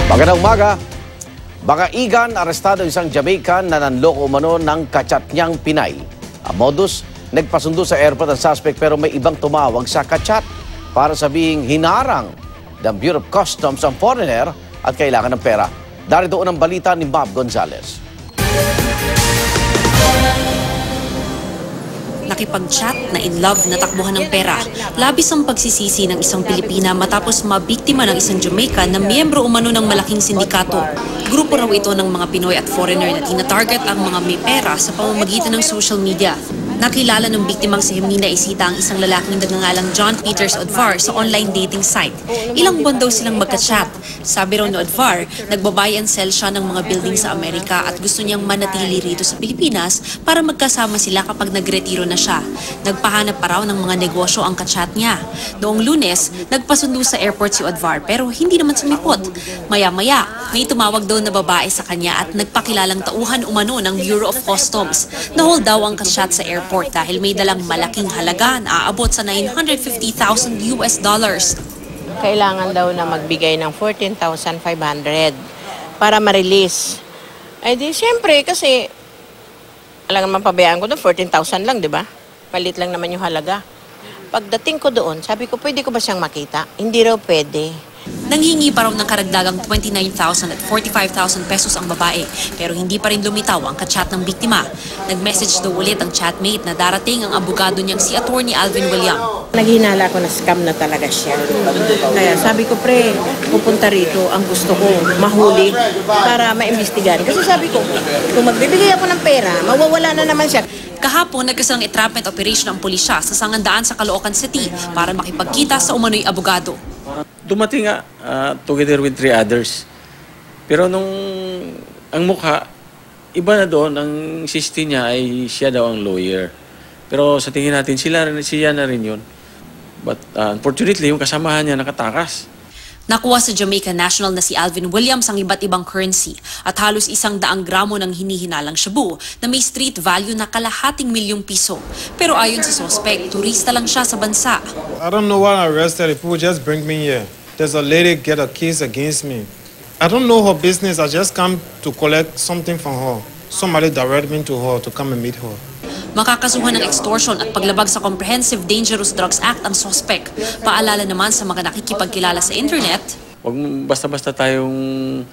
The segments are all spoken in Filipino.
Magandang umaga. Bakaigan, arestado isang Jamaican na nanloko umano ng kachat niyang Pinay. Ang modus, nagpasundo sa airport ang suspect pero may ibang tumawag sa kachat para sabihing hinarang ng Bureau of Customs ang foreigner at kailangan ng pera. Darito ang balita ni Bob Gonzales. Nakipag-chat na in love na takbuhan ng pera. Labis ang pagsisisi ng isang Pilipina matapos mabiktima ng isang Jamaican na miyembro umano ng malaking sindikato. Grupo raw ito ng mga Pinoy at foreigner na tina-target ang mga may pera sa pamamagitan ng social media. Nakilala ng biktimang si Hemina Isita ang isang lalaking nagngangalang John Peters Odvar sa online dating site. Ilang buwan daw silang magka-chat. Sabi raw ni Odvar, nagbabuy and sell siya ng mga building sa Amerika at gusto niyang manatili rito sa Pilipinas para magkasama sila kapag nagretiro na siya. Nagpahanap pa raw ng mga negosyo ang ka-chat niya. Noong Lunes, nagpasundo sa airport si Odvar pero hindi naman sumipot. Maya-maya, may tumawag daw na babae sa kanya at nagpakilalang tauhan umano ng Bureau of Customs. Nahol daw ang ka-chat sa airport dahil may dalang malaking halaga na aabot sa $950,000 US. Kailangan daw na magbigay ng 14,500 para ma-release. Ay di siyempre kasi alam naman pabayaan ko doon 14,000 lang, di ba? Palit lang naman yung halaga. Pagdating ko doon, sabi ko pwede ko ba siyang makita? Hindi raw pwede. Nanghingi pa raw ng karagdagang 29,000 at 45,000 pesos ang babae pero hindi pa rin lumitaw ang ka-chat ng biktima. Nag-message daw ulit ang chatmate na darating ang abogado niyang si Attorney Alvin William. Naghinala ko na scam na talaga siya. Kaya sabi ko, pre, pupunta rito ang gusto ko mahuli para maimbestigahan. Kasi sabi ko, kung magbibigay ako ng pera, mawawala na naman siya. Kahapon, nagkasang entrapment operation ang pulisya sa Sangandaan sa Caloocan City para makipagkita sa umano'y abogado. Dumating nga together with 3 others. Pero nung ang mukha, iba na doon, ang sisti niya ay siya daw ang lawyer. Pero sa tingin natin, siya na rin yun. But unfortunately, yung kasamahan niya nakatakas. Nakuha sa Jamaican national na si Alvin Williams ang iba't ibang currency at halos 100 gramo ng hinihinalang shabu na may street value na ₱250,000. Pero ayon sa suspect, turista lang siya sa bansa. I don't know why I arrested. If people just bring me here. There's a lady get a case against me. I don't know her business. I just come to collect something from her. Somebody direct me to her to come and meet her. Makakasuhan ng extortion at paglabag sa Comprehensive Dangerous Drugs Act ang suspect. Paalala naman sa mga nakikipagkilala sa internet. Huwag basta-basta tayong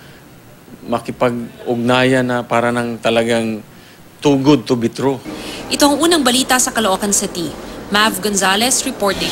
makipag-ugnayan na para ng talagang too good to be true. Ito ang unang balita sa Caloocan City. Mav Gonzales reporting.